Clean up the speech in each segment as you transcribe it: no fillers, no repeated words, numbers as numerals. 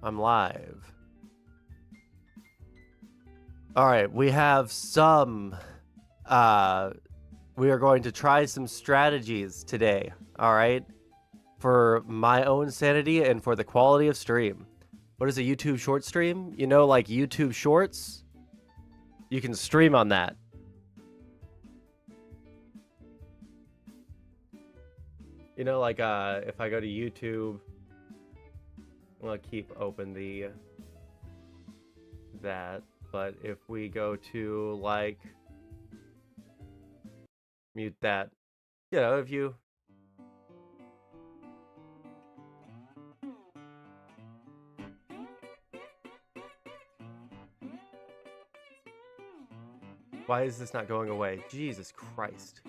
I'm live. All right, we have some. We are going to try some strategies today. All right, for my own sanity and for the quality of stream. What is a YouTube short stream? You know, like YouTube Shorts. You can stream on that. You know, like if I go to YouTube, I'm gonna keep open that. But if we go to like mute that, you know, if you why is this not going away? Jesus Christ.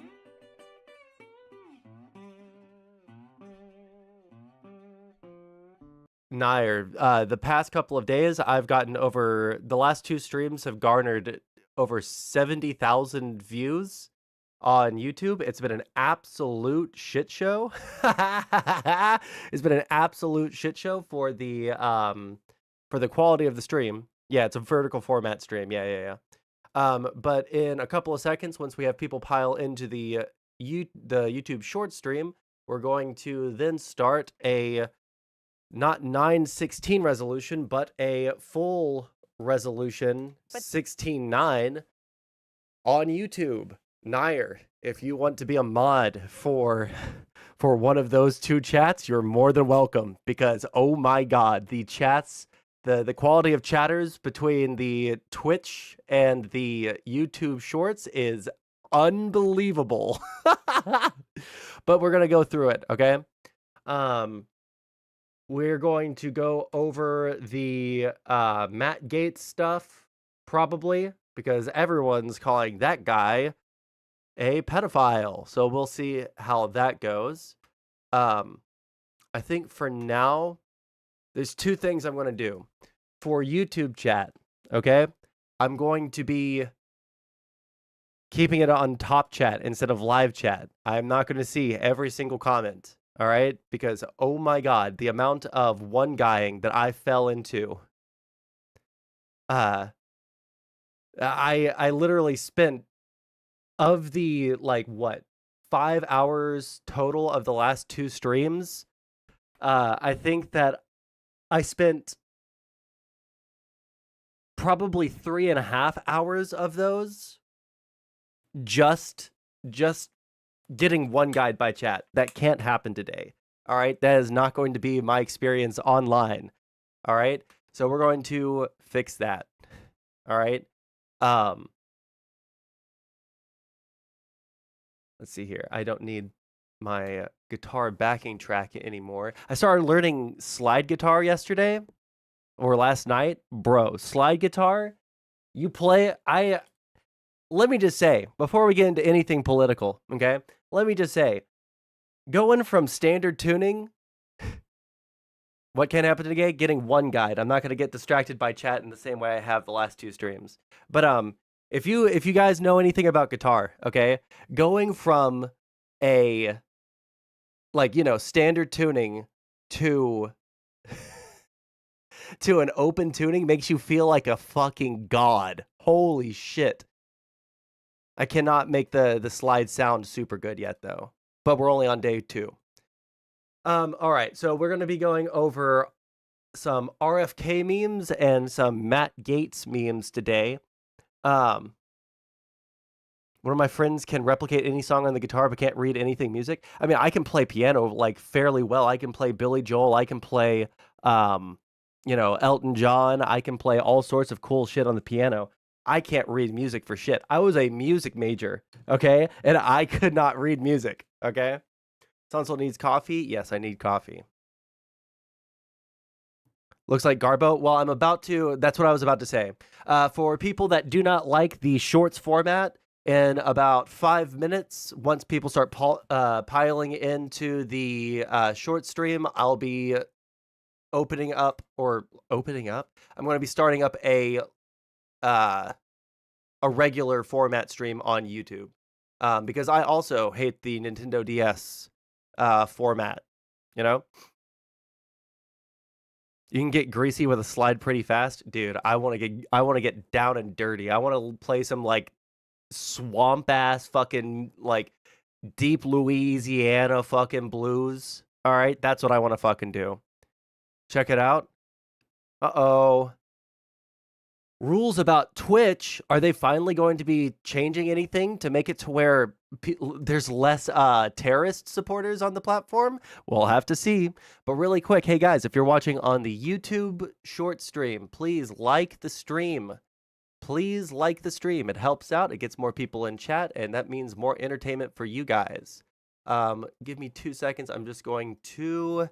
Nair, the past couple of days, I've gotten over the last two streams have garnered over 70,000 views on YouTube. It's been an absolute shit show. It's been an absolute shit show for the quality of the stream. Yeah, it's a vertical format stream. Yeah. But in a couple of seconds, once we have people pile into the YouTube short stream, we're going to then start a not 9:16 resolution, but a full resolution 16:9 on YouTube. Nair, if you want to be a mod for one of those two chats, you're more than welcome, because oh my god, the chats, the quality of chatters between the Twitch and the YouTube shorts is unbelievable. But we're gonna go through it, okay? We're going to go over the Matt Gaetz stuff, probably, because everyone's calling that guy a pedophile. So we'll see how that goes. I think for now, there's two things I'm going to do. For YouTube chat, okay? I'm going to be keeping it on top chat instead of live chat. I'm not going to see every single comment. All right, because oh my god, the amount of one guying that I fell into. I literally spent, of the like what, 5 hours total of the last two streams. I think that I spent probably 3.5 hours of those just getting one guide by chat. That can't happen today. All right, that is not going to be my experience online. All right, so we're going to fix that. All right. Let's see here. I don't need my guitar backing track anymore. I started learning slide guitar yesterday or last night. Bro, slide guitar, you play. Let me just say, before we get into anything political, okay? Let me just say, going from standard tuning, what can happen today? Getting one guide. I'm not going to get distracted by chat in the same way I have the last two streams. But if you guys know anything about guitar, okay, going from a standard tuning to to an open tuning makes you feel like a fucking god. Holy shit. I cannot make the slide sound super good yet, though. But we're only on day 2. All right, so we're going to be going over some RFK memes and some Matt Gaetz memes today. One of my friends can replicate any song on the guitar but can't read anything music. I mean, I can play piano like fairly well. I can play Billy Joel. I can play, Elton John. I can play all sorts of cool shit on the piano. I can't read music for shit. I was a music major, okay? And I could not read music, okay? Sondsol needs coffee. Yes, I need coffee. Looks like Garbo. Well, that's what I was about to say. For people that do not like the shorts format, in about 5 minutes, once people start piling into the short stream, I'll be opening up. I'm going to be starting up a regular format stream on YouTube, because I also hate the Nintendo DS format, you know? You can get greasy with a slide pretty fast, dude. I want to get down and dirty. I want to play some like swamp ass fucking like deep Louisiana fucking blues. All right, that's what I want to fucking do. Check it out. Uh-oh. Rules about Twitch, are they finally going to be changing anything to make it to where there's less terrorist supporters on the platform? We'll have to see. But really quick, hey guys, if you're watching on the YouTube short stream, please like the stream. Please like the stream. It helps out. It gets more people in chat, and that means more entertainment for you guys. Give me 2 seconds. I'm just going to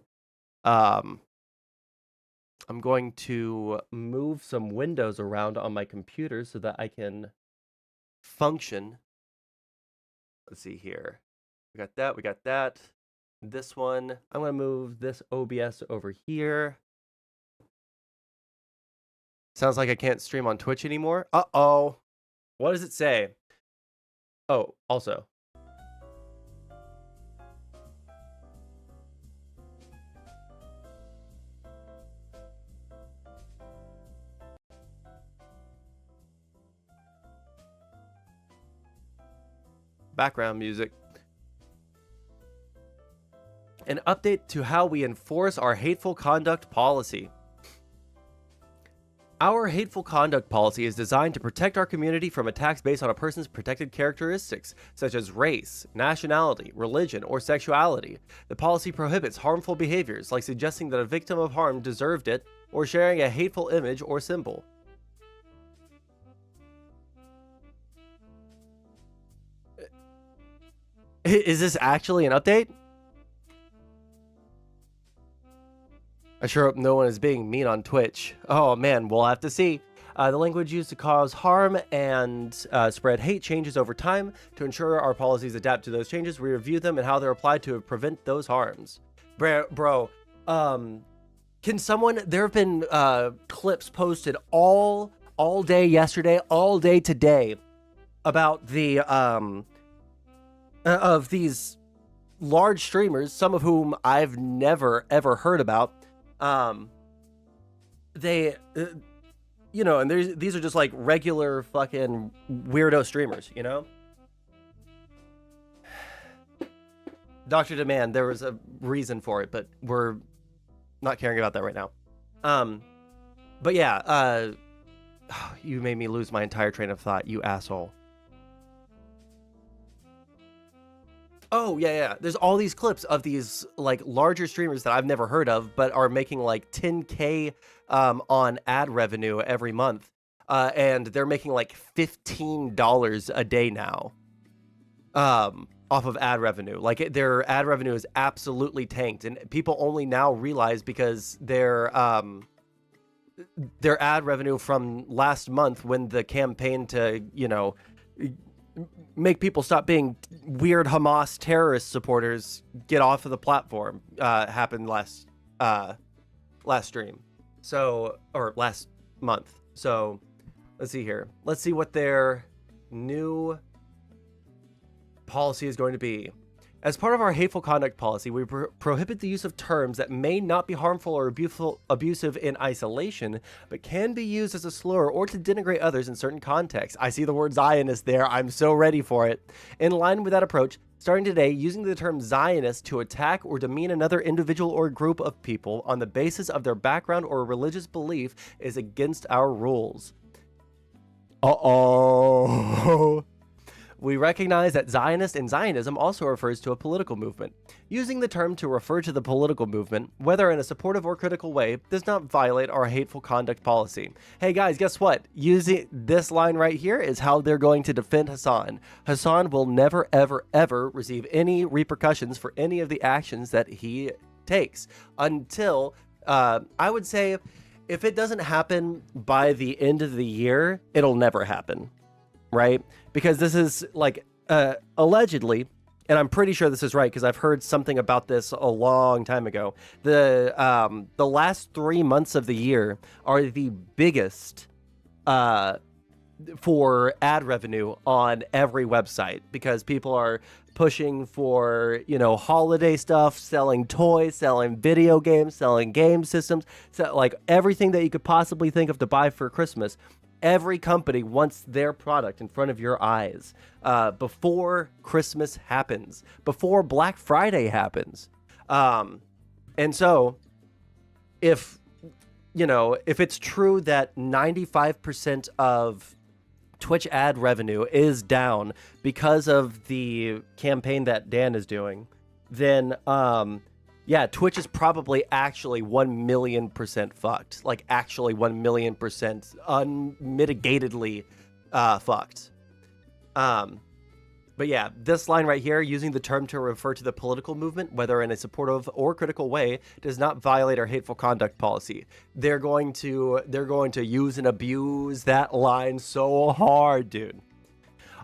move some windows around on my computer so that I can function. Let's see here. We got that. We got that. This one. I'm going to move this OBS over here. Sounds like I can't stream on Twitch anymore. Uh-oh. What does it say? Oh, also. Background music. An update to how we enforce our hateful conduct policy. Our hateful conduct policy is designed to protect our community from attacks based on a person's protected characteristics, such as race, nationality, religion, or sexuality. The policy prohibits harmful behaviors like suggesting that a victim of harm deserved it, or sharing a hateful image or symbol. Is this actually an update? I sure hope no one is being mean on Twitch. Oh man, we'll have to see. The language used to cause harm and spread hate changes over time. To ensure our policies adapt to those changes, we review them and how they're applied to prevent those harms. Bro, can someone... There have been clips posted all day yesterday, all day today about the... of these large streamers, some of whom I've never ever heard about. They, you know, and these are just like regular fucking weirdo streamers, you know? Dr. Demand, there was a reason for it, but we're not caring about that right now. But yeah, you made me lose my entire train of thought, you asshole. Oh, yeah. There's all these clips of these like larger streamers that I've never heard of, but are making like 10K on ad revenue every month. And they're making like $15 a day now off of ad revenue. Like their ad revenue is absolutely tanked. And people only now realize because their ad revenue from last month when the campaign to, you know, make people stop being weird Hamas terrorist supporters get off of the platform happened last stream. So, or last month. So let's see here. Let's see what their new policy is going to be. As part of our hateful conduct policy, we prohibit the use of terms that may not be harmful or abusive in isolation, but can be used as a slur or to denigrate others in certain contexts. I see the word Zionist there. I'm so ready for it. In line with that approach, starting today, using the term Zionist to attack or demean another individual or group of people on the basis of their background or religious belief is against our rules. Uh-oh. We recognize that Zionist and Zionism also refers to a political movement. Using the term to refer to the political movement, whether in a supportive or critical way, does not violate our hateful conduct policy. Hey guys, guess what? Using this line right here is how they're going to defend Hassan. Hassan will never, ever, ever receive any repercussions for any of the actions that he takes until, I would say, if it doesn't happen by the end of the year, it'll never happen. Right? Because this is like allegedly, and I'm pretty sure this is right because I've heard something about this a long time ago. The last 3 months of the year are the biggest for ad revenue on every website because people are pushing for, holiday stuff, selling toys, selling video games, selling game systems, so like everything that you could possibly think of to buy for Christmas. Every company wants their product in front of your eyes before Christmas happens, before Black Friday happens. And so if it's true that 95% of Twitch ad revenue is down because of the campaign that Dan is doing, then Twitch is probably actually 1,000,000% fucked. Like actually 1,000,000% unmitigatedly fucked. But yeah, this line right here, using the term to refer to the political movement, whether in a supportive or critical way, does not violate our hateful conduct policy. They're going to use and abuse that line so hard, dude.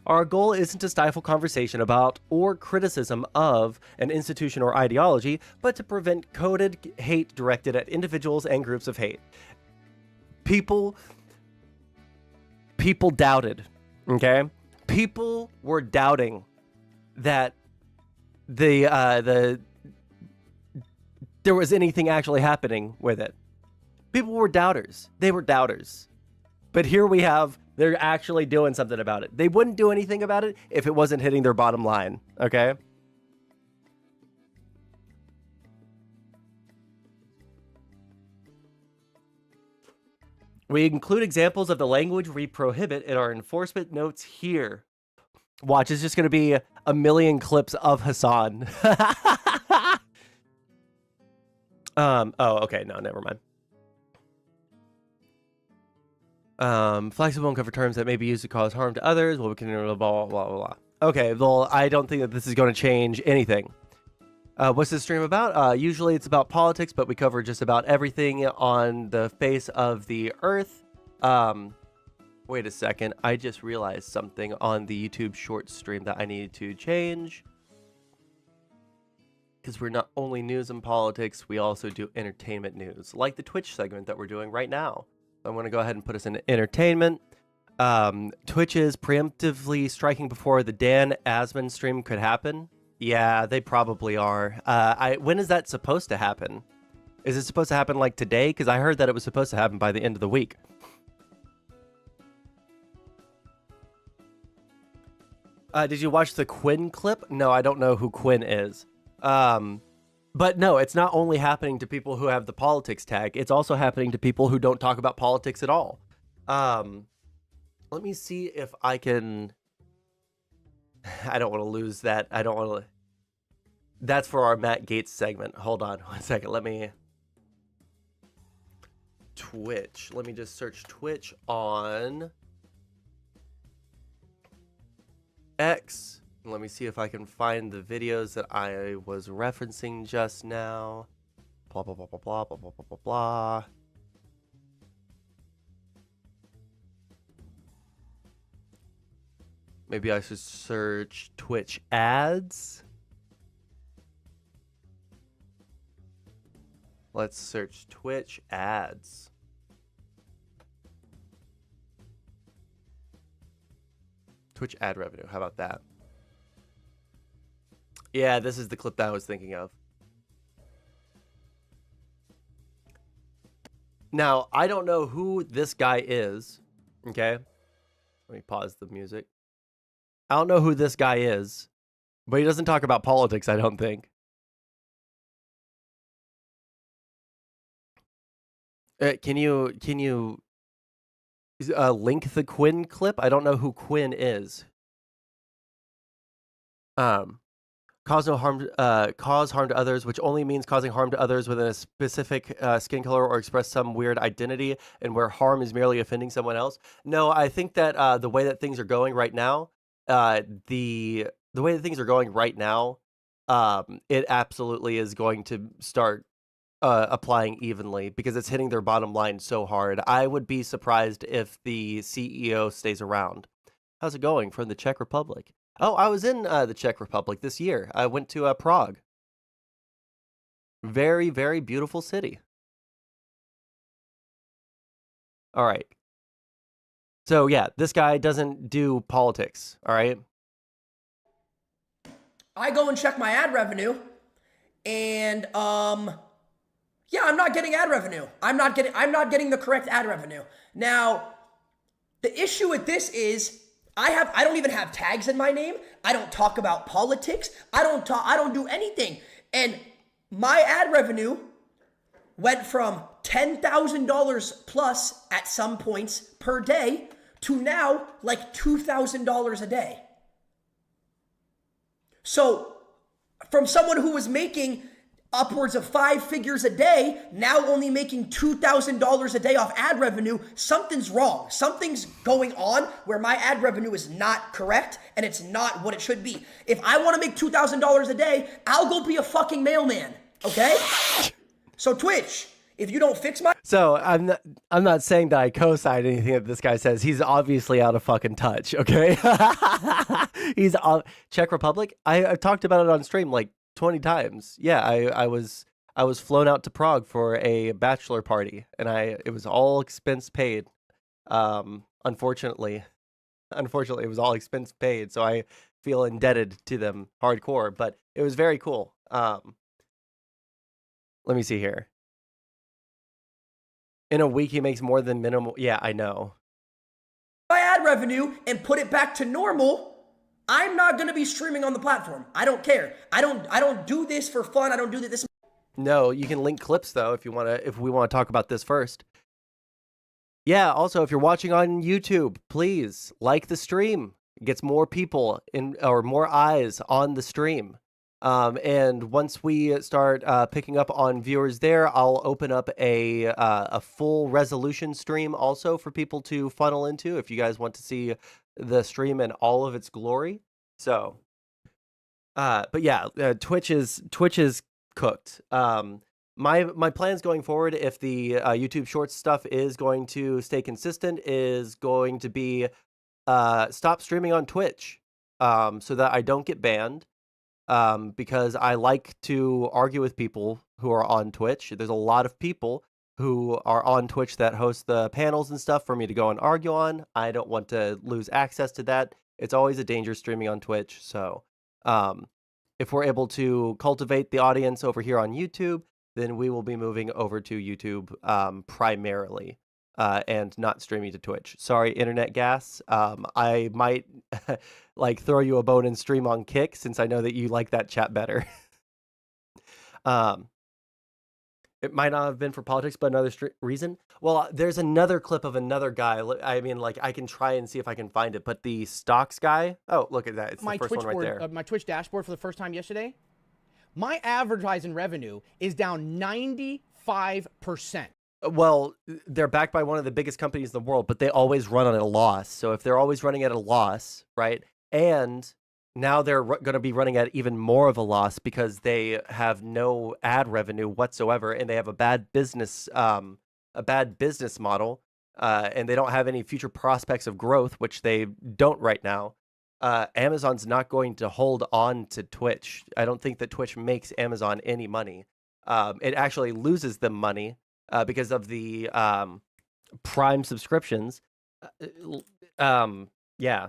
Our goal isn't to stifle conversation about or criticism of an institution or ideology, but to prevent coded hate directed at individuals and groups of hate. People doubted, okay? People were doubting that there was anything actually happening with it. People were doubters. They were doubters. But here we have, they're actually doing something about it. They wouldn't do anything about it if it wasn't hitting their bottom line, okay? We include examples of the language we prohibit in our enforcement notes here. Watch, it's just going to be a million clips of Hassan. Okay, no, never mind. Flexible won't cover terms that may be used to cause harm to others. Well, we can blah, blah, blah, blah. Okay, well, I don't think that this is going to change anything. What's this stream about? Usually it's about politics, but we cover just about everything on the face of the earth. Wait a second. I just realized something on the YouTube short stream that I needed to change. Because we're not only news and politics, we also do entertainment news, like the Twitch segment that we're doing right now. I'm going to go ahead and put us in entertainment. Twitch is preemptively striking before the Dan Asman stream could happen. Yeah, they probably are. When is that supposed to happen? Is it supposed to happen like today? Because I heard that it was supposed to happen by the end of the week. Did you watch the Quinn clip? No, I don't know who Quinn is. But no, it's not only happening to people who have the politics tag. It's also happening to people who don't talk about politics at all. Let me see if I can... I don't want to lose that. I don't want to... That's for our Matt Gaetz segment. Hold on 1 second. Let me... Twitch. Let me just search Twitch on... X. Let me see if I can find the videos that I was referencing just now. Blah, blah, blah, blah, blah, blah, blah, blah, blah. Maybe I should search Twitch ads. Let's search Twitch ads. Twitch ad revenue. How about that? Yeah, this is the clip that I was thinking of. Now, I don't know who this guy is. Okay. Let me pause the music. I don't know who this guy is, but he doesn't talk about politics, I don't think. Can you link the Quinn clip? I don't know who Quinn is. Cause harm to others, which only means causing harm to others within a specific skin color or express some weird identity, and where harm is merely offending someone else. No, I think that the way that things are going right now, it absolutely is going to start applying evenly because it's hitting their bottom line so hard. I would be surprised if the CEO stays around. How's it going from the Czech Republic? Oh, I was in the Czech Republic this year. I went to Prague. Very, very beautiful city. All right. So yeah, this guy doesn't do politics, all right? I go and check my ad revenue, and yeah, I'm not getting ad revenue. I'm not getting the correct ad revenue. Now, the issue with this is I don't even have tags in my name. I don't talk about politics. I don't do anything. And my ad revenue went from $10,000 plus at some points per day to now like $2,000 a day. So from someone who was making upwards of 5 figures a day, now only making $2,000 a day off ad revenue, something's wrong. Something's going on where my ad revenue is not correct and it's not what it should be. If I want to make $2,000 a day, I'll go be a fucking mailman, okay? So Twitch, if you don't fix my... So I'm not saying that I co-sign anything that this guy says. He's obviously out of fucking touch, okay? He's Czech Republic. I've talked about it on stream like 20 times. Yeah, I was flown out to Prague for a bachelor party, and it was all expense paid. Unfortunately, it was all expense paid, so I feel indebted to them hardcore, but it was very cool. Let me see here. In a week, he makes more than minimal. Yeah, I know. My ad revenue and put it back to normal, I'm not going to be streaming on the platform. I don't care. I don't do this for fun. I don't do this. No, you can link clips though if we want to talk about this first. Yeah, also if you're watching on YouTube, please like the stream. It gets more people or more eyes on the stream. And once we start picking up on viewers there, I'll open up a full resolution stream also for people to funnel into if you guys want to see the stream in all of its glory. So, but yeah, Twitch is cooked. My plans going forward, if the YouTube Shorts stuff is going to stay consistent, is going to be stop streaming on Twitch, so that I don't get banned. Because I like to argue with people who are on Twitch. There's a lot of people who are on Twitch that host the panels and stuff for me to go and argue on. I don't want to lose access to that. It's always a danger streaming on Twitch. So if we're able to cultivate the audience over here on YouTube, then we will be moving over to YouTube primarily. And not streaming to Twitch. Sorry, Internet Gas. I might like throw you a bone and stream on Kick since I know that you like that chat better. It might not have been for politics, but another reason. Well, there's another clip of another guy. I mean, like I can try and see if I can find it, but the stocks guy. Oh, look at that! It's the first one right there. My Twitch dashboard for the first time yesterday. My advertising revenue is down 95%. Well, they're backed by one of the biggest companies in the world, but they always run at a loss. So if they're always running at a loss, right? And now they're going to be running at even more of a loss because they have no ad revenue whatsoever, and they have a bad business model, and they don't have any future prospects of growth, which they don't right now. Amazon's not going to hold on to Twitch. I don't think that Twitch makes Amazon any money. It actually loses them money. Because of the Prime subscriptions. Yeah.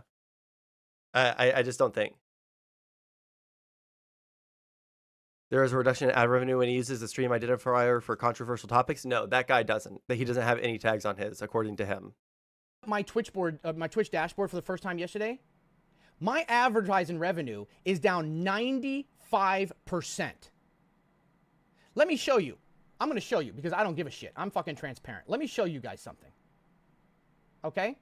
I just don't think. There is a reduction in ad revenue when he uses the stream identifier for controversial topics. No, that guy doesn't. He doesn't have any tags on his, according to him. My Twitch dashboard for the first time yesterday. My advertising revenue is down 95%. Let me show you. I'm going to show you because I don't give a shit. I'm fucking transparent. Let me show you guys something. Okay?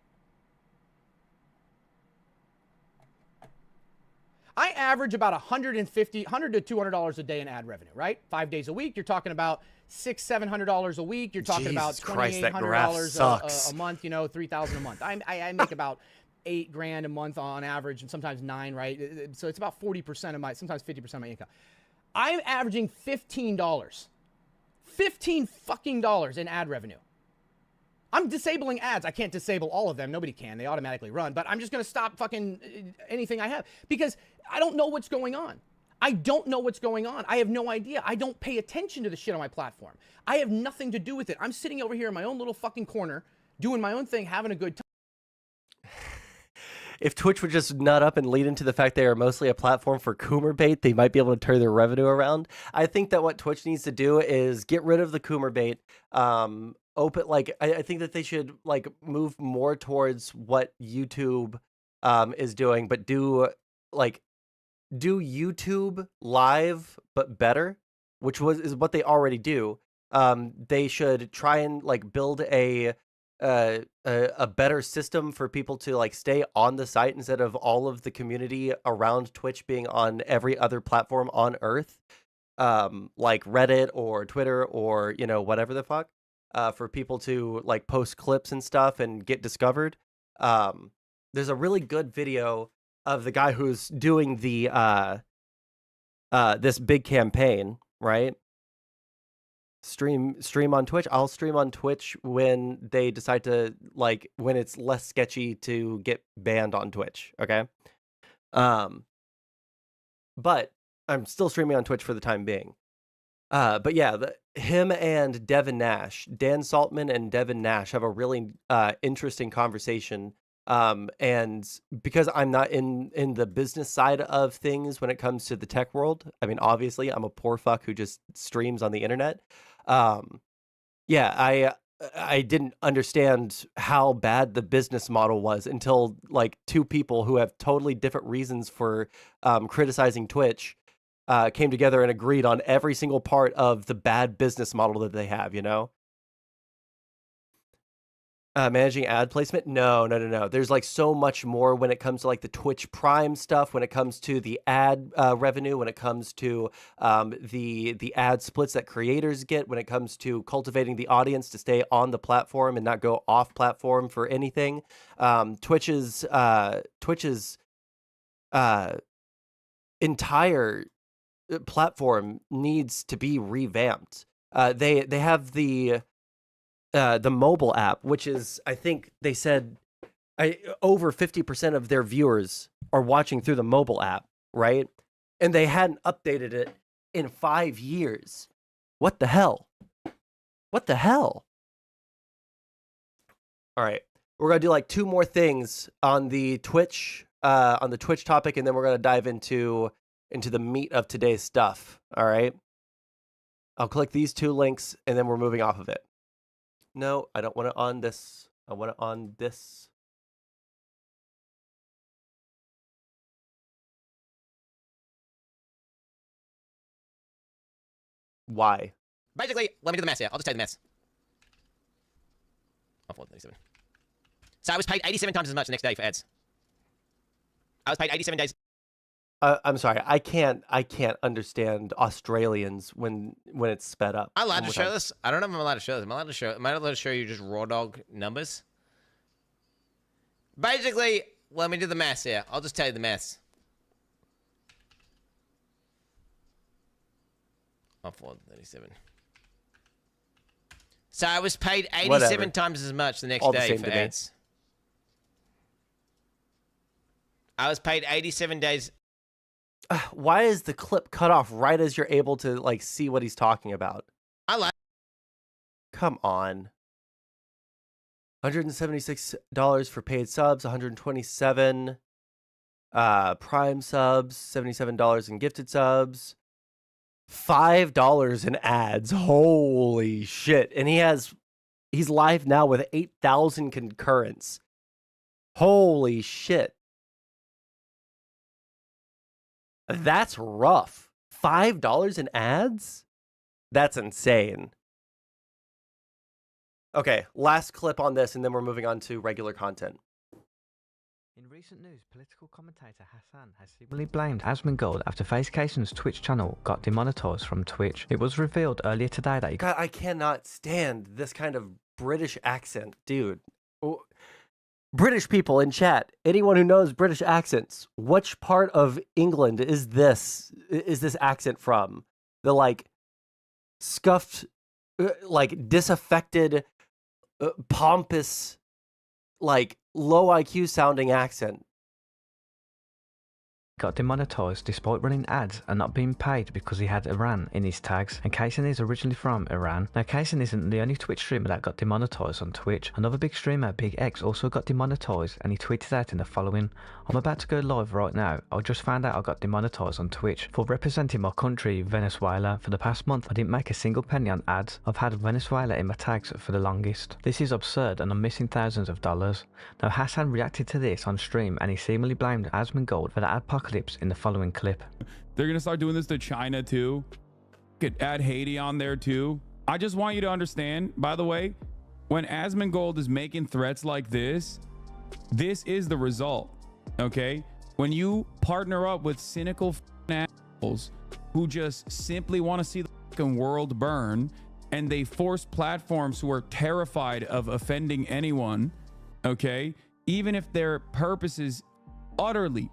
I average about $100 to $200 a day in ad revenue, right? 5 days a week. You're talking about $600-700 a week. You're talking about $2,800 a month, you know, $3,000 a month. I make about $8,000 a month on average and sometimes 9, right? So it's about 40% of my, sometimes 50% of my income. I'm averaging $15. $15 fucking dollars in ad revenue. I'm disabling ads. I can't disable all of them. Nobody can. They automatically run. But I'm just going to stop fucking anything I have because I don't know what's going on. I don't know what's going on. I have no idea. I don't pay attention to the shit on my platform. I have nothing to do with it. I'm sitting over here in my own little fucking corner doing my own thing, having a good time. if Twitch would just nut up and lead into the fact they are mostly a platform for Coomer bait, they might be able to turn their revenue around. I think that what Twitch needs to do is get rid of the Coomer bait. Open I think that they should like move more towards what YouTube is doing, but do YouTube live but better, which is what they already do. They should try and like build a better system for people to like stay on the site instead of all of the community around Twitch being on every other platform on Earth, like Reddit or Twitter or whatever the fuck, for people to like post clips and stuff and get discovered. There's a really good video of the guy who's doing the this big campaign, right? Stream on Twitch. I'll stream on Twitch when they decide to when it's less sketchy to get banned on Twitch, okay? But I'm still streaming on Twitch for the time being. But yeah, him and Devin Nash, Dan Saltman and Devin Nash have a really interesting conversation. And because I'm not in the business side of things when it comes to the tech world, I mean, obviously I'm a poor fuck who just streams on the internet. Yeah, I didn't understand how bad the business model was until like two people who have totally different reasons for criticizing Twitch came together and agreed on every single part of the bad business model that they have, Managing ad placement? No. There's like so much more when it comes to like the Twitch Prime stuff, when it comes to the ad revenue, when it comes to the ad splits that creators get, when it comes to cultivating the audience to stay on the platform and not go off platform for anything. Twitch's entire platform needs to be revamped. They have the mobile app, which is, I think they said over 50% of their viewers are watching through the mobile app, right? And they hadn't updated it in 5 years. What the hell? What the hell? All right. We're going to do like 2 more things on the Twitch topic, and then we're going to dive into the meat of today's stuff. All right. I'll click these 2 links and then we're moving off of it. No, I don't want it on this. I want it on this. Why? Basically, let me do the maths here. I'll just tell you the maths. Oh, 437. So I was paid 87 times as much the next day for ads. I was paid 87 days. I'm sorry. I can't understand Australians when it's sped up. I'm allowed to show this? I don't know if I'm allowed to show this. Am I allowed to show you just raw dog numbers? Basically, let me do the maths here. I'll just tell you the maths. Oh, 437. So I was paid 87 times as much the next day for ads. I was paid 87 days. Why is the clip cut off right as you're able to like see what he's talking about? Come on. $176 for paid subs, $127 Prime subs, $77 in gifted subs, $5 in ads. Holy shit. And he's live now with 8,000 concurrents. Holy shit. That's rough. $5 in ads? That's insane. Okay, last clip on this, and then we're moving on to regular content. In recent news, political commentator Hassan has seemingly blamed Asmongold after Facecation's Twitch channel got demonetized from Twitch. It was revealed earlier today that God, I cannot stand this kind of British accent, dude. British people in chat, anyone who knows British accents, which part of England is this accent from? The like scuffed, like disaffected, pompous, like low IQ sounding accent. got demonetized despite running ads and not being paid because he had Iran in his tags, and Kaysen is originally from Iran. Now Kaysen isn't the only Twitch streamer that got demonetized on Twitch. Another big streamer, Big X, also got demonetized, and he tweeted out in the following: I'm about to go live right now. I just found out I got demonetized on Twitch for representing my country, Venezuela. For the past month I didn't make a single penny on ads. I've had Venezuela in my tags for the longest. This is absurd and I'm missing thousands of dollars. Now Hassan reacted to this on stream, and he seemingly blamed Asmongold for the adpocalypse in the following clip. They're gonna start doing this to China too. Could add Haiti on there too. I just want you to understand, by the way, when Asmongold is making threats like this is the result. Okay, when you partner up with cynical assholes who just simply want to see the fucking world burn, and they force platforms who are terrified of offending anyone, okay, even if their purpose is utterly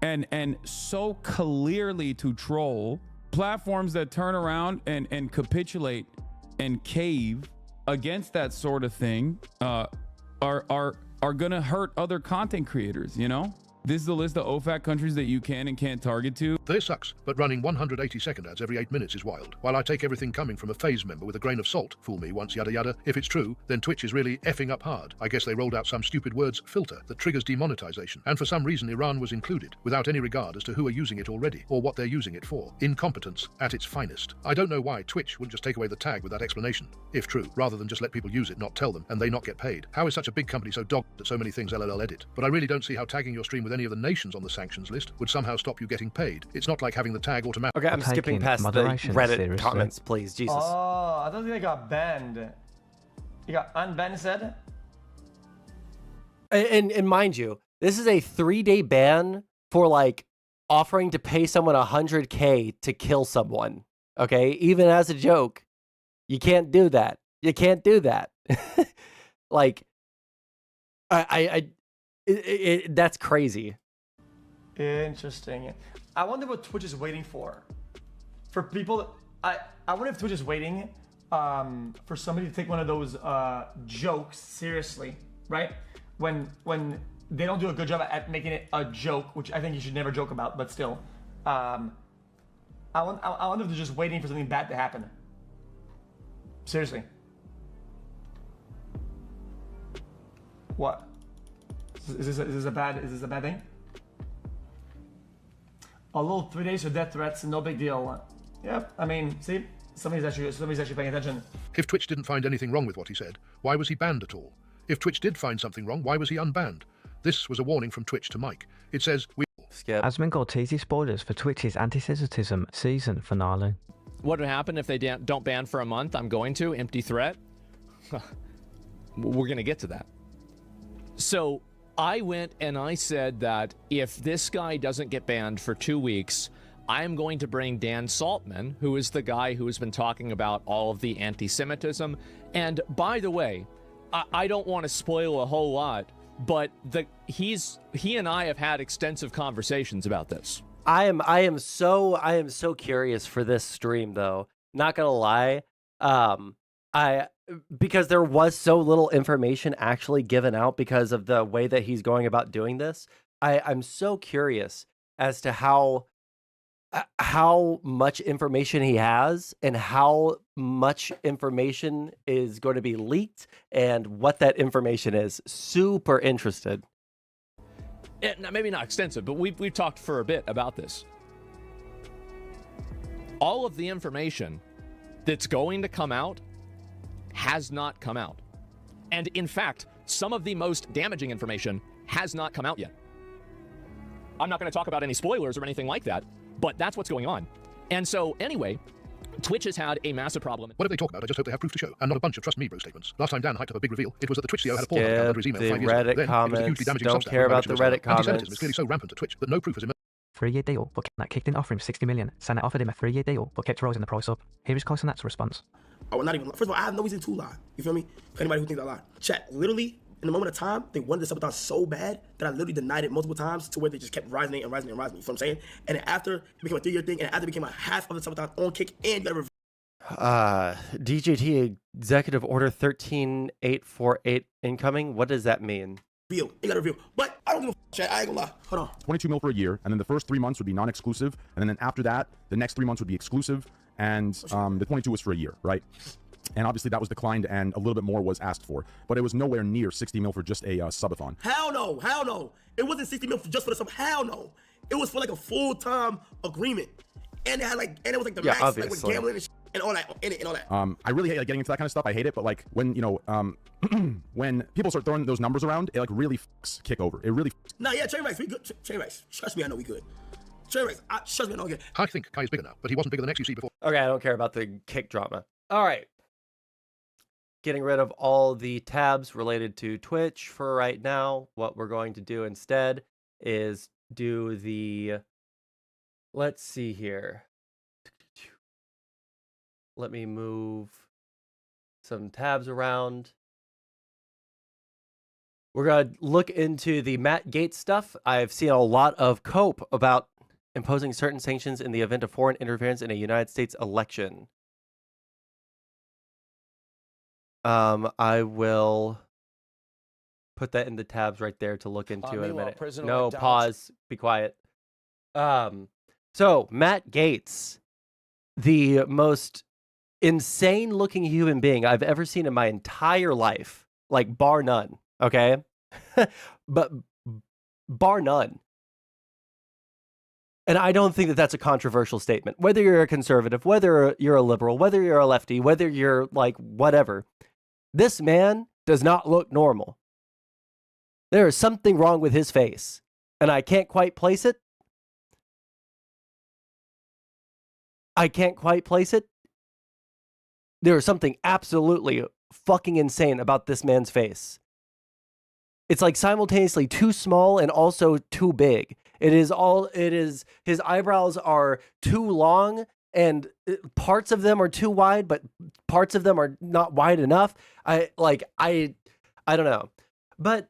and so clearly to troll, platforms that turn around and capitulate and cave against that sort of thing are gonna hurt other content creators, you know? This is the list of OFAC countries that you can and can't target to. This sucks, but running 180-second ads every 8 minutes is wild. While I take everything coming from a FaZe member with a grain of salt, fool me once, yada yada, if it's true, then Twitch is really effing up hard. I guess they rolled out some stupid words filter that triggers demonetization, and for some reason Iran was included, without any regard as to who are using it already, or what they're using it for. Incompetence at its finest. I don't know why Twitch wouldn't just take away the tag with that explanation, if true, rather than just let people use it, not tell them, and they not get paid. How is such a big company so dogged at so many things LLL edit? But I really don't see how tagging your stream with any of the nations on the sanctions list would somehow stop you getting paid. It's not like having the tag automatic. Okay, I'm skipping past the Reddit comments, please. Jesus. Oh, I don't think they got banned. You got unbanned, said? And mind you, this is a 3-day ban for like offering to pay someone $100K to kill someone. Okay, even as a joke, you can't do that. You can't do that. Like, that's crazy. Interesting. I wonder what Twitch is waiting for. For people, I wonder if Twitch is waiting for somebody to take one of those jokes seriously, right? When they don't do a good job at making it a joke, which I think you should never joke about, but still. I wonder if they're just waiting for something bad to happen. Seriously. What? Is this a bad thing? A little 3 days for death threats, no big deal. Yep, I mean, see, somebody's actually paying attention. If Twitch didn't find anything wrong with what he said, why was he banned at all? If Twitch did find something wrong, why was he unbanned? This was a warning from Twitch to Mike. It says, Skip. Asmongold teases spoilers for Twitch's anti-Semitism season finale. What would happen if they don't ban for a month? I'm going to. Empty threat. We're going to get to that. So I went and I said that if this guy doesn't get banned for 2 weeks, I'm going to bring Dan Saltman, who is the guy who has been talking about all of the anti-Semitism. And by the way, I don't want to spoil a whole lot, but he and I have had extensive conversations about this. I am so curious for this stream though. Not gonna lie. Because there was so little information actually given out because of the way that he's going about doing this. I'm so curious as to how much information he has and how much information is going to be leaked and what that information is. Super interested. Maybe not extensive, but we've talked for a bit about this. All of the information that's going to come out has not come out. And in fact, some of the most damaging information has not come out yet. I'm not going to talk about any spoilers or anything like that, but that's what's going on. And so anyway, Twitch has had a massive problem. Whatever they talk about, I just hope they have proof to show, and not a bunch of trust me bro statements. Last time Dan hyped up a big reveal, it was that the Twitch CEO had a porn account under his email 5 years ago. Then, it was a hugely damaging Don't Substack care about the where Reddit comments. Anti-Semitism is clearly so rampant at Twitch that no proof has emerged. 3-year deal, but that kicked in offering 60 million. Senate offered him a 3-year deal, but kept rising the price up. Here is Close-Nat's response. Oh, not even. First of all, I have no reason to lie. You feel me? For anybody who thinks I lie. Chat, literally, in the moment of time, they wanted the sabotage so bad that I literally denied it multiple times to where they just kept rising and rising and rising. You feel what I'm saying? And then after, it became a 3-year thing, and after it became a half of the sabotage on kick, and you gotta DJT Executive Order 13848 incoming. What does that mean? reveal. You gotta reveal. But I don't give a chat. I ain't gonna lie. Hold on. 22 mil for a year, and then the first 3 months would be non-exclusive, and then after that, the next 3 months would be exclusive, and the 22 was for a year, right? And obviously that was declined, and a little bit more was asked for, but it was nowhere near 60 mil for just a subathon. Hell no, hell no. It wasn't 60 mil just for the sub. Hell no. It was for like a full-time agreement, and it had like, and it was like the max, like with gambling and, and all that in it and all that. I really hate like, getting into that kind of stuff. I hate it, but like when when people start throwing those numbers around, it like really fucks kick over. It really. Nah, yeah, Train Rice, we good. Train Rice, trust me, I know we good. Train Rice, trust me, I know we good. I think Kai is bigger now, but he wasn't bigger than XUC before. Okay, I don't care about the kick drama. All right. Getting rid of all the tabs related to Twitch for right now. What we're going to do instead is do the, let's see here. Let me move some tabs around. We're going to look into the Matt Gaetz stuff. I've seen a lot of cope about imposing certain sanctions in the event of foreign interference in a United States election. I will put that in the tabs right there to look into in a minute. No, pause. Be quiet. So Matt Gaetz, the most insane looking human being I've ever seen in my entire life, like bar none. Okay. But bar none. And I don't think that that's a controversial statement. Whether you're a conservative, whether you're a liberal, whether you're a lefty, whether you're like whatever, this man does not look normal. There is something wrong with his face, and I can't quite place it. There is something absolutely fucking insane about this man's face. It's like simultaneously too small and also too big. His eyebrows are too long and parts of them are too wide, but parts of them are not wide enough. I don't know. But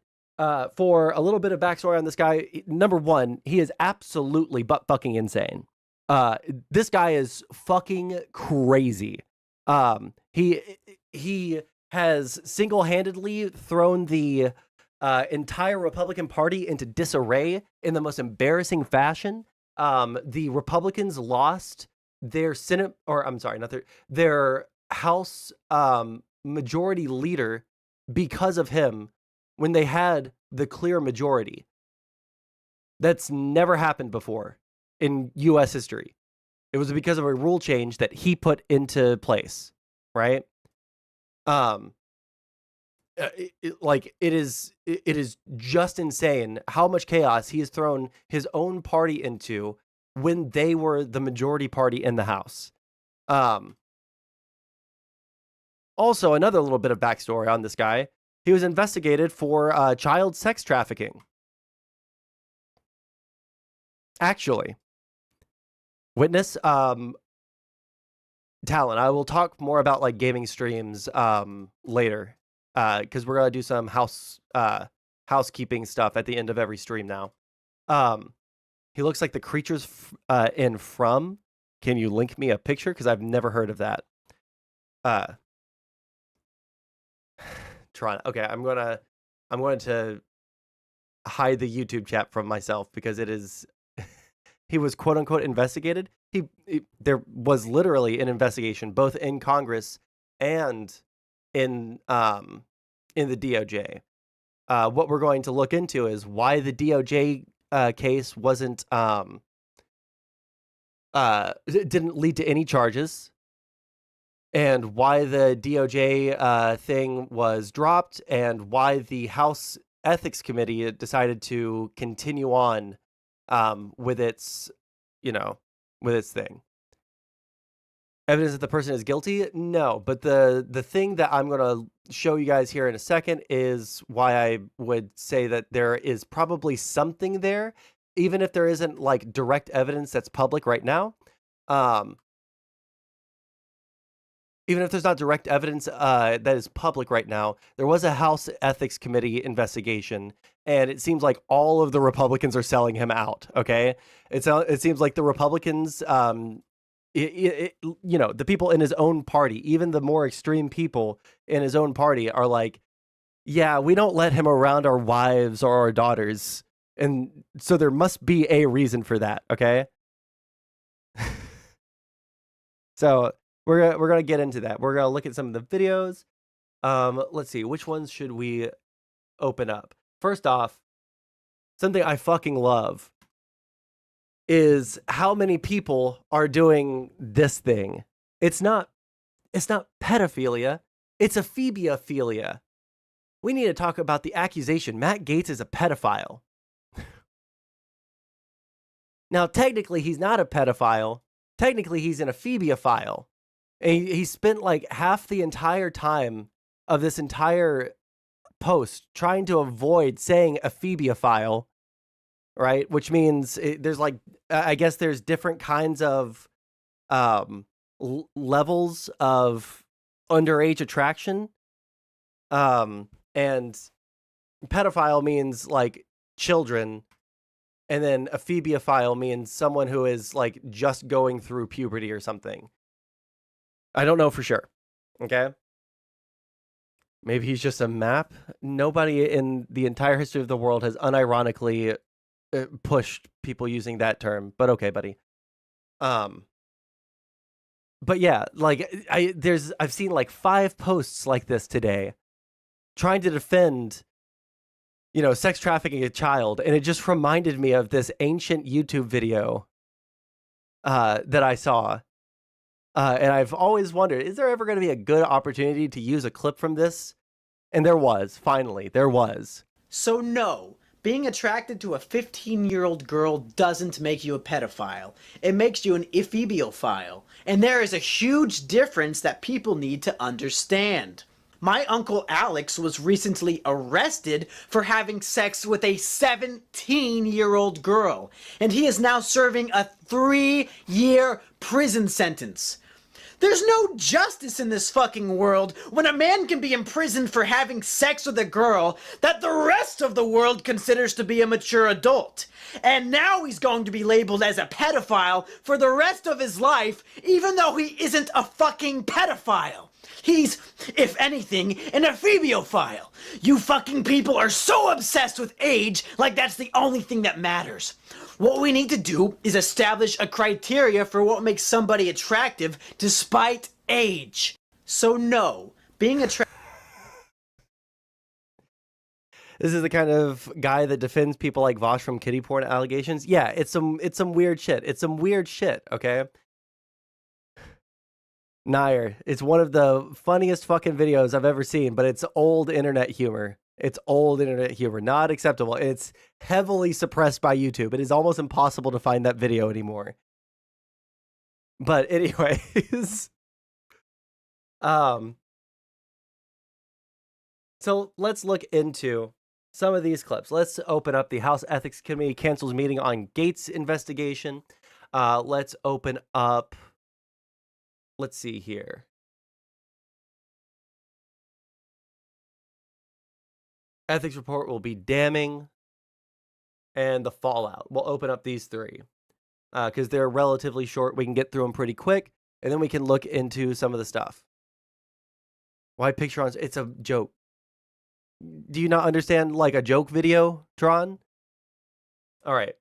for a little bit of backstory on this guy, number one, he is absolutely butt fucking insane. This guy is fucking crazy. He has single-handedly thrown the entire Republican Party into disarray in the most embarrassing fashion. The Republicans lost their Senate, or I'm sorry, not their House majority leader because of him when they had the clear majority. That's never happened before in U.S. history. It was because of a rule change that he put into place, right? It is just insane how much chaos he has thrown his own party into when they were the majority party in the House. Also, another little bit of backstory on this guy. He was investigated for child sex trafficking. Actually, witness, Talon, I will talk more about like gaming streams later. Because we're gonna do some housekeeping stuff at the end of every stream now. He looks like the creatures in From. Can you link me a picture? Because I've never heard of that. Toronto. Okay, I'm going to hide the YouTube chat from myself because it is. He was quote unquote investigated. There was literally an investigation both in Congress and in the DOJ. What we're going to look into is why the DOJ case wasn't didn't lead to any charges, and why the DOJ thing was dropped, and why the House Ethics Committee decided to continue on with its thing. Evidence that the person is guilty? No, but the thing that I'm going to show you guys here in a second is why I would say that there is probably something there, even if there isn't like direct evidence that's public right now. Even if there's not direct evidence that is public right now, there was a House Ethics Committee investigation, and it seems like all of the Republicans are selling him out. Okay, it seems like the Republicans. The people in his own party, even the more extreme people in his own party are like, yeah, we don't let him around our wives or our daughters. And so there must be a reason for that, okay? So we're gonna get into that. We're gonna look at some of the videos. Let's see, which ones should we open up? First off, something I fucking love is how many people are doing this thing. It's not pedophilia, it's ephebiophilia. We need to talk about the accusation Matt Gaetz is a pedophile. Now, technically, he's not a pedophile. Technically, he's an ephebiophile. And he spent like half the entire time of this entire post trying to avoid saying ephebiophile, right? Which means there's like, I guess there's different kinds of levels of underage attraction. And pedophile means like children. And then ephebiophile means someone who is like just going through puberty or something. I don't know for sure. Okay. Maybe he's just a map. Nobody in the entire history of the world has unironically pushed people using that term, but okay, buddy. But yeah, like I've seen like 5 posts like this today trying to defend, you know, sex trafficking a child, and it just reminded me of this ancient YouTube video that I saw. And I've always wondered, is there ever going to be a good opportunity to use a clip from this? And there was, finally, there was. So no, being attracted to a 15-year-old girl doesn't make you a pedophile. It makes you an ephebiophile. And there is a huge difference that people need to understand. My uncle Alex was recently arrested for having sex with a 17-year-old girl, and he is now serving a 3-year prison sentence. There's no justice in this fucking world when a man can be imprisoned for having sex with a girl that the rest of the world considers to be a mature adult. And now he's going to be labeled as a pedophile for the rest of his life, even though he isn't a fucking pedophile. He's, if anything, an ephebiophile. You fucking people are so obsessed with age, like that's the only thing that matters. What we need to do is establish a criteria for what makes somebody attractive despite age. So no, being attractive... This is the kind of guy that defends people like Vosh from kiddie porn allegations. Yeah, it's some weird shit. It's some weird shit, okay? Nair, it's one of the funniest fucking videos I've ever seen, but it's old internet humor. It's old internet humor, not acceptable. It's heavily suppressed by YouTube. It is almost impossible to find that video anymore. But anyways, so let's look into some of these clips. Let's open up the House Ethics Committee cancels meeting on Gaetz investigation. Let's open up. Let's see here. Ethics report will be damning. And the fallout. We'll open up these 3. Because they're relatively short. We can get through them pretty quick. And then we can look into some of the stuff. Why picture on... It's a joke. Do you not understand, like, a joke video, Tron? All right.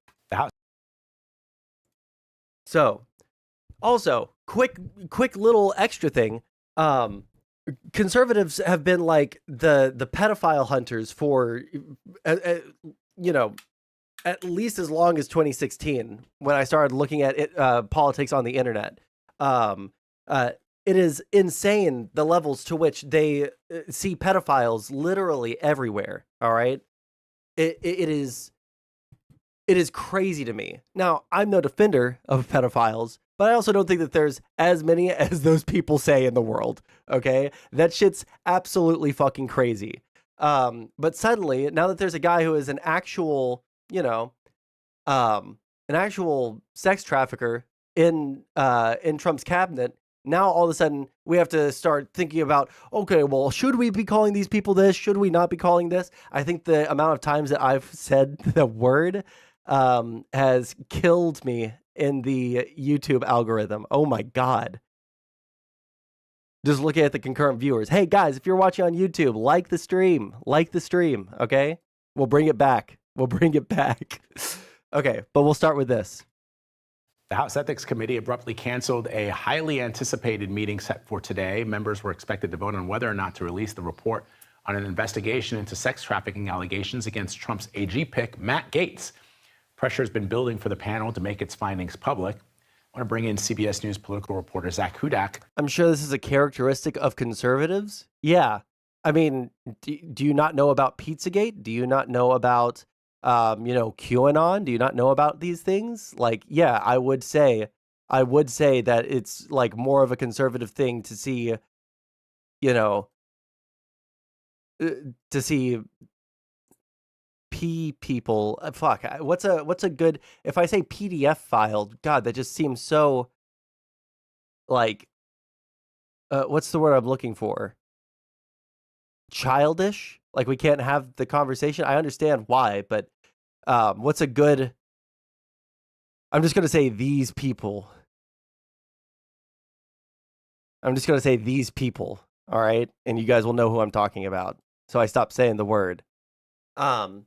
So... Also, quick little extra thing. Conservatives have been like the pedophile hunters for, you know, at least as long as 2016 when I started looking at it, politics on the internet. It is insane the levels to which they see pedophiles literally everywhere. All right, it is crazy to me. Now, I'm no defender of pedophiles. But I also don't think that there's as many as those people say in the world, okay? That shit's absolutely fucking crazy. But suddenly, now that there's a guy who is an actual, you know, an actual sex trafficker in Trump's cabinet, now all of a sudden we have to start thinking about, okay, well, should we be calling these people this? Should we not be calling this? I think the amount of times that I've said the word has killed me in the YouTube algorithm. Oh my God. Just looking at the concurrent viewers. Hey guys, if you're watching on YouTube, like the stream, okay? We'll bring it back. We'll bring it back. Okay, but we'll start with this. The House Ethics Committee abruptly canceled a highly anticipated meeting set for today. Members were expected to vote on whether or not to release the report on an investigation into sex trafficking allegations against Trump's AG pick, Matt Gaetz. Pressure has been building for the panel to make its findings public. I want to bring in CBS News political reporter Zach Hudak. I'm sure this is a characteristic of conservatives. Yeah. I mean, do you not know about Pizzagate? Do you not know about, QAnon? Do you not know about these things? Like, yeah, I would say that it's like more of a conservative thing to see, to see people. Fuck. What's a good, if I say PDF file, God, that just seems so like, what's the word I'm looking for? Childish. Like, we can't have the conversation. I understand why, but what's a good, I'm just going to say these people. I'm just going to say these people. All right. And you guys will know who I'm talking about. So I stopped saying the word. But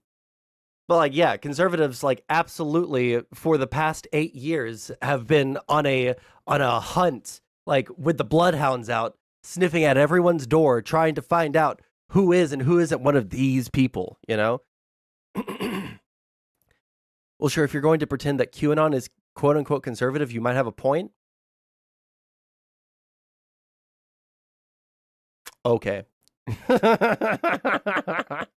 like, yeah, conservatives, like, absolutely for the past 8 years have been on a hunt, like with the bloodhounds out, sniffing at everyone's door, trying to find out who is and who isn't one of these people, you know? Well, sure, if you're going to pretend that QAnon is quote unquote conservative, you might have a point. Okay. The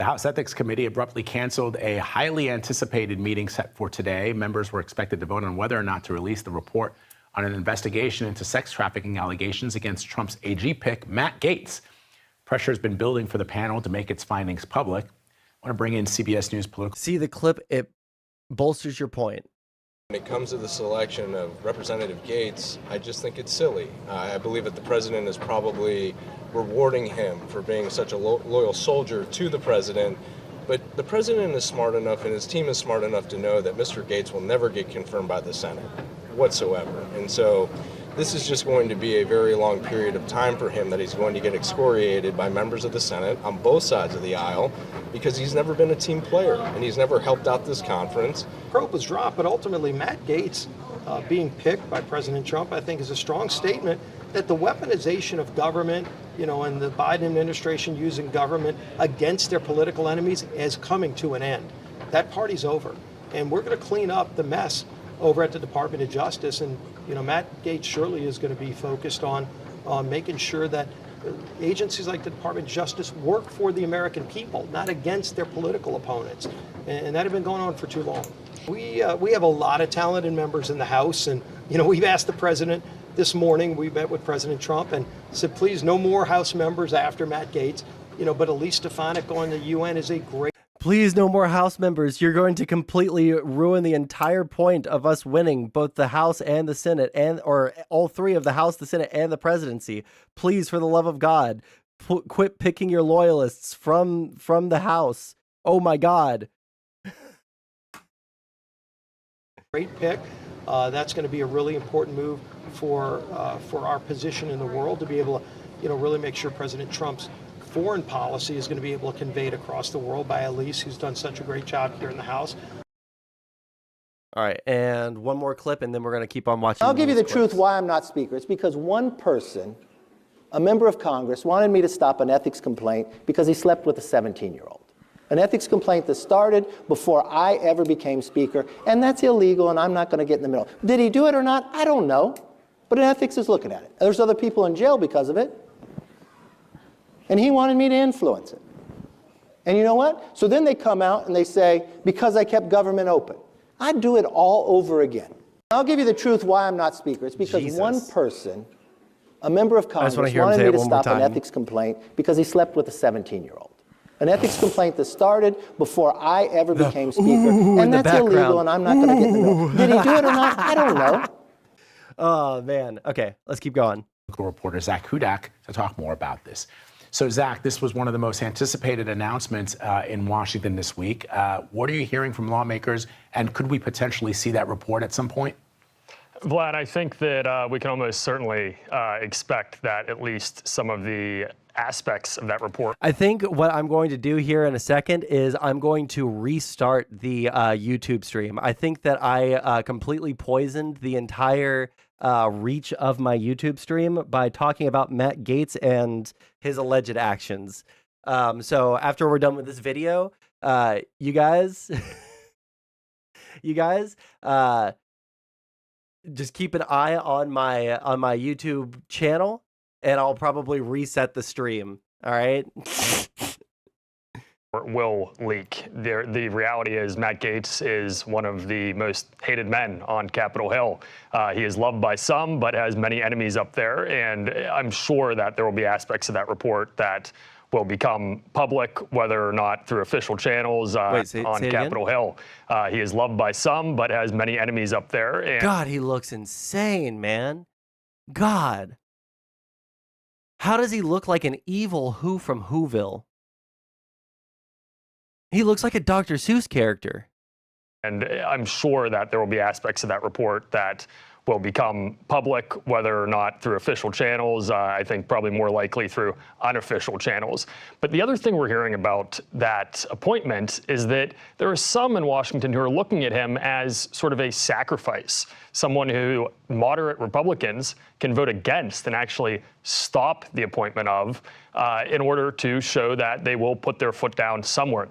House Ethics Committee abruptly canceled a highly anticipated meeting set for today. Members were expected to vote on whether or not to release the report on an investigation into sex trafficking allegations against Trump's AG pick, Matt Gaetz. Pressure has been building for the panel to make its findings public. I want to bring in CBS News political. See the clip, it bolsters your point. When it comes to the selection of Representative Gaetz, I just think it's silly. I believe that the president is probably rewarding him for being such a loyal soldier to the president. But the president is smart enough and his team is smart enough to know that Mr. Gaetz will never get confirmed by the Senate whatsoever. And so this is just going to be a very long period of time for him that he's going to get excoriated by members of the Senate on both sides of the aisle because he's never been a team player and he's never helped out this conference. Probe was dropped, but ultimately Matt Gaetz being picked by President Trump, I think, is a strong statement that the weaponization of government, and the Biden administration using government against their political enemies is coming to an end. That party's over. And we're going to clean up the mess over at the Department of Justice. And, Matt Gaetz surely is going to be focused on making sure that agencies like the Department of Justice work for the American people, not against their political opponents. And that had been going on for too long. We have a lot of talented members in the House. And, we've asked the president this morning, we met with President Trump and said, please, no more House members after Matt Gaetz. But Elise Stefanik going to the UN is a great... Please, no more House members. You're going to completely ruin the entire point of us winning both the House and the Senate, or all three of the House, the Senate, and the presidency. Please, for the love of God, quit picking your loyalists from the House. Oh my God. Great pick. That's going to be a really important move for our position in the world to be able to, really make sure President Trump's foreign policy is going to be able to convey it across the world by Elise, who's done such a great job here in the House. All right, and one more clip, and then we're going to keep on watching. I'll give you the truth why I'm not speaker. It's because one person, a member of Congress, wanted me to stop an ethics complaint because he slept with a 17-year-old. An ethics complaint that started before I ever became speaker, and that's illegal, and I'm not going to get in the middle. Did he do it or not? I don't know, but ethics is looking at it. There's other people in jail because of it. And he wanted me to influence it. And you know what? So then they come out and they say, because I kept government open. I'd do it all over again. I'll give you the truth why I'm not speaker. It's because one person, a member of Congress, wanted me to stop an ethics complaint because he slept with a 17-year-old. An ethics complaint that started before I ever became speaker. And that's illegal, and I'm not going to get in the middle. Did he do it or not? I don't know. Oh, man. Okay, let's keep going. Reporter Zach Hudak to talk more about this. So, Zach, this was one of the most anticipated announcements in Washington this week. What are you hearing from lawmakers, and could we potentially see that report at some point? Vlad, I think that we can almost certainly expect that at least some of the aspects of that report. I think what I'm going to do here in a second is I'm going to restart the YouTube stream. I think that I completely poisoned the entire reach of my YouTube stream by talking about Matt Gaetz and his alleged actions. So after we're done with this video, you guys, just keep an eye on my YouTube channel, and I'll probably reset the stream. All right. Will leak. The reality is Matt Gaetz is one of the most hated men on Capitol Hill. He is loved by some, but has many enemies up there. And I'm sure that there will be aspects of that report that will become public, whether or not through official channels on Capitol Hill. He is loved by some, but has many enemies up there. And God, he looks insane, man. God. How does he look like an evil Who from Whoville? He looks like a Dr. Seuss character. And I'm sure that there will be aspects of that report that will become public, whether or not through official channels. I think probably more likely through unofficial channels. But the other thing we're hearing about that appointment is that there are some in Washington who are looking at him as sort of a sacrifice, someone who moderate Republicans can vote against and actually stop the appointment of in order to show that they will put their foot down somewhere.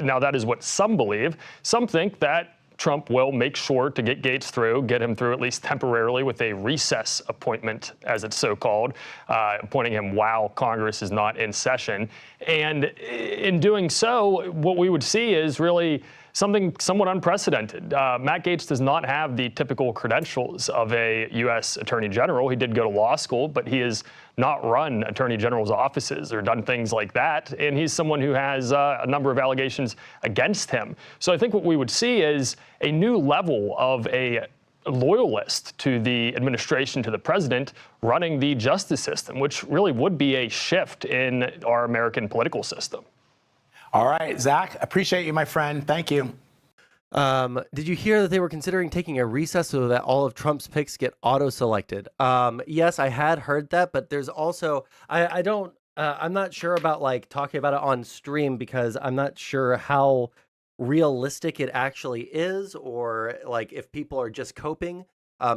Now that is what some believe. Some think that Trump will make sure to get Gaetz through, get him through at least temporarily with a recess appointment, as it's so called, appointing him while Congress is not in session. And in doing so, what we would see is really something somewhat unprecedented. Matt Gaetz does not have the typical credentials of a U.S. Attorney General. He did go to law school, but he has not run Attorney General's offices or done things like that. And he's someone who has a number of allegations against him. So I think what we would see is a new level of a loyalist to the administration, to the president, running the justice system, which really would be a shift in our American political system. All right, Zach, appreciate you, my friend. Thank you. Did you hear that they were considering taking a recess so that all of Trump's picks get auto-selected? Yes, I had heard that, but there's also, I'm not sure about like talking about it on stream because I'm not sure how realistic it actually is, or like if people are just coping,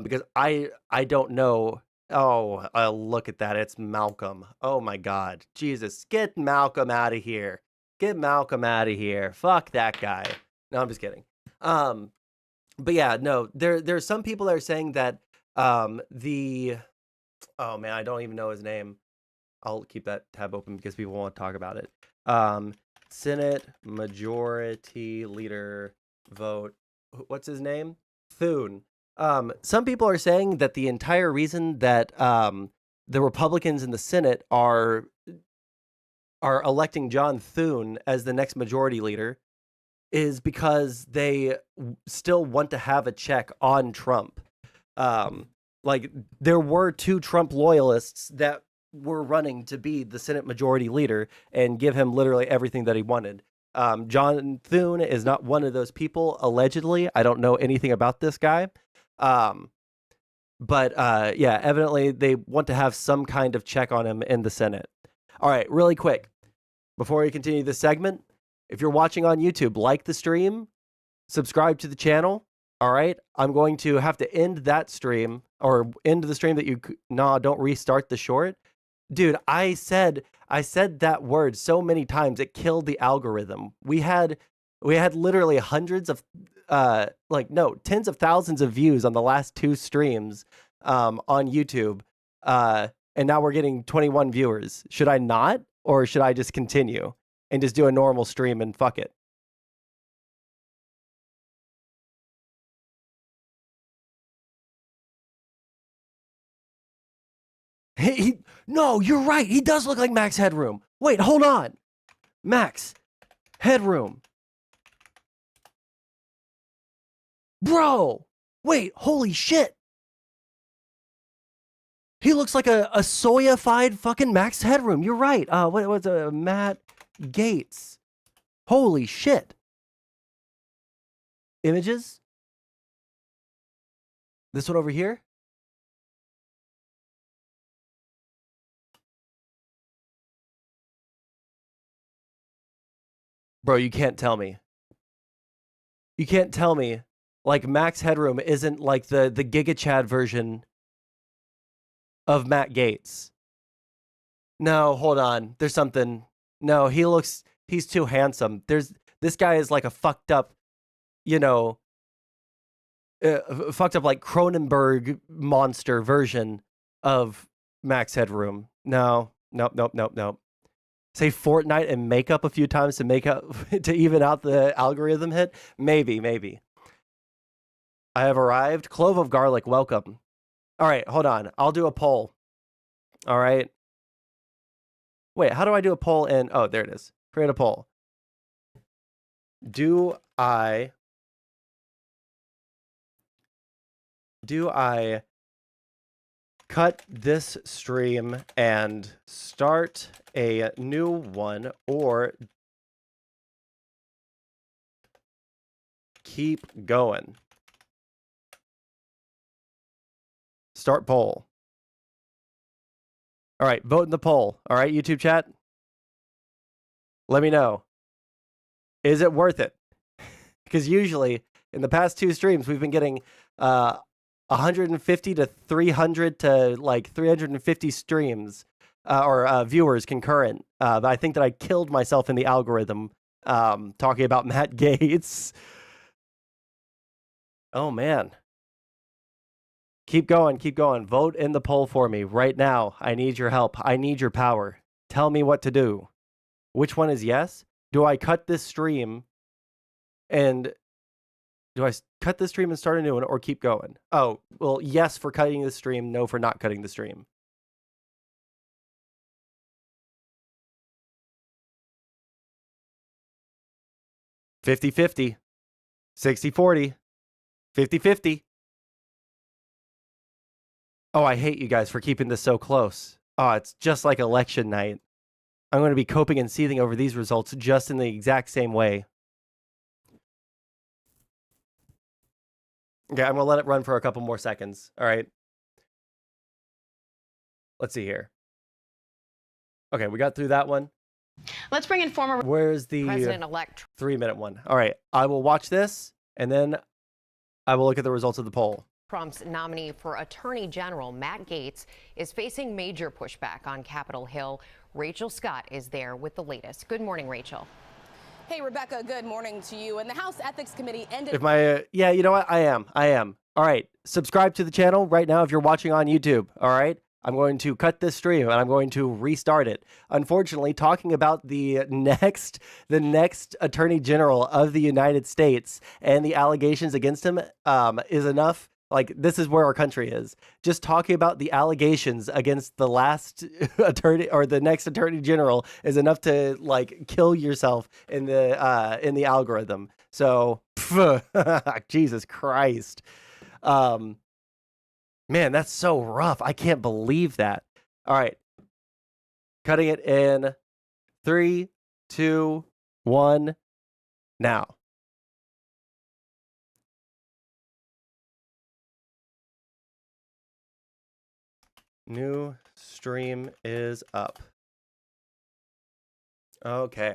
because I don't know. Oh, look at that. It's Malcolm. Oh my God. Jesus, get Malcolm out of here. Get Malcolm out of here. Fuck that guy. No, I'm just kidding. But yeah, no, there's some people that are saying that oh man, I don't even know his name. I'll keep that tab open because people want to talk about it. Senate Majority Leader vote. What's his name? Thune. Some people are saying that the entire reason that the Republicans in the Senate are electing John Thune as the next majority leader is because they still want to have a check on Trump. Like there were 2 Trump loyalists that were running to be the Senate majority leader and give him literally everything that he wanted. John Thune is not one of those people, allegedly. I don't know anything about this guy. But yeah, evidently they want to have some kind of check on him in the Senate. All right, really quick, before we continue this segment, if you're watching on YouTube, like the stream, subscribe to the channel. All right, I'm going to have to end that stream, or end the stream that don't restart the short. Dude, I said that word so many times it killed the algorithm. We had literally hundreds of tens of thousands of views on the last 2 streams on YouTube. And now we're getting 21 viewers. Should I not, or should I just continue and just do a normal stream and fuck it? No, you're right. He does look like Max Headroom. Wait, hold on. Max Headroom. Bro, wait, holy shit. He looks like a soyified fucking Max Headroom. You're right. What was Matt Gaetz? Holy shit. Images? This one over here? Bro, you can't tell me. You can't tell me like Max Headroom isn't like the Giga Chad version of Matt Gaetz. No, hold on. There's something. No, he's too handsome. This guy is like a fucked up, you know, fucked up like Cronenberg monster version of Max Headroom. No. Nope. Say Fortnite and makeup a few times to make up to even out the algorithm hit. Maybe. I have arrived. Clove of garlic, welcome. All right, hold on. I'll do a poll. All right. Wait, how do I do a poll in? Oh, there it is. Create a poll. Do I cut this stream and start a new one, or keep going? Start poll. All right, vote in the poll. All right, YouTube chat. Let me know. Is it worth it? Because usually in the past 2 streams, we've been getting 150 to 300 to like 350 streams or viewers concurrent. But I think that I killed myself in the algorithm talking about Matt Gaetz. Oh, man. Keep going. Vote in the poll for me right now. I need your help. I need your power. Tell me what to do. Which one is yes? Do I cut this stream and start a new one, or keep going? Oh, well, yes for cutting the stream, no for not cutting the stream. $50-50, 60-40, 50-50. Oh, I hate you guys for keeping this so close. Oh, it's just like election night. I'm going to be coping and seething over these results just in the exact same way. Okay, I'm going to let it run for a couple more seconds. All right. Let's see here. Okay, we got through that one. Let's bring in former Where's the President-elect 3-minute one? All right, I will watch this, and then I will look at the results of the poll. Trump's nominee for Attorney General, Matt Gaetz, is facing major pushback on Capitol Hill. Rachel Scott is there with the latest. Good morning, Rachel. Hey, Rebecca, good morning to you. And the House Ethics Committee ended... If my, yeah, you know what? I am. All right, subscribe to the channel right now if you're watching on YouTube, all right? I'm going to cut this stream and I'm going to restart it. Unfortunately, talking about the next Attorney General of the United States and the allegations against him is enough. Like, this is where our country is. Just talking about the allegations against the last attorney or the next Attorney General is enough to like kill yourself in the algorithm. So, Jesus Christ. Man, that's so rough. I can't believe that. All right. Cutting it in 3, 2, 1, now. New stream is up. Okay.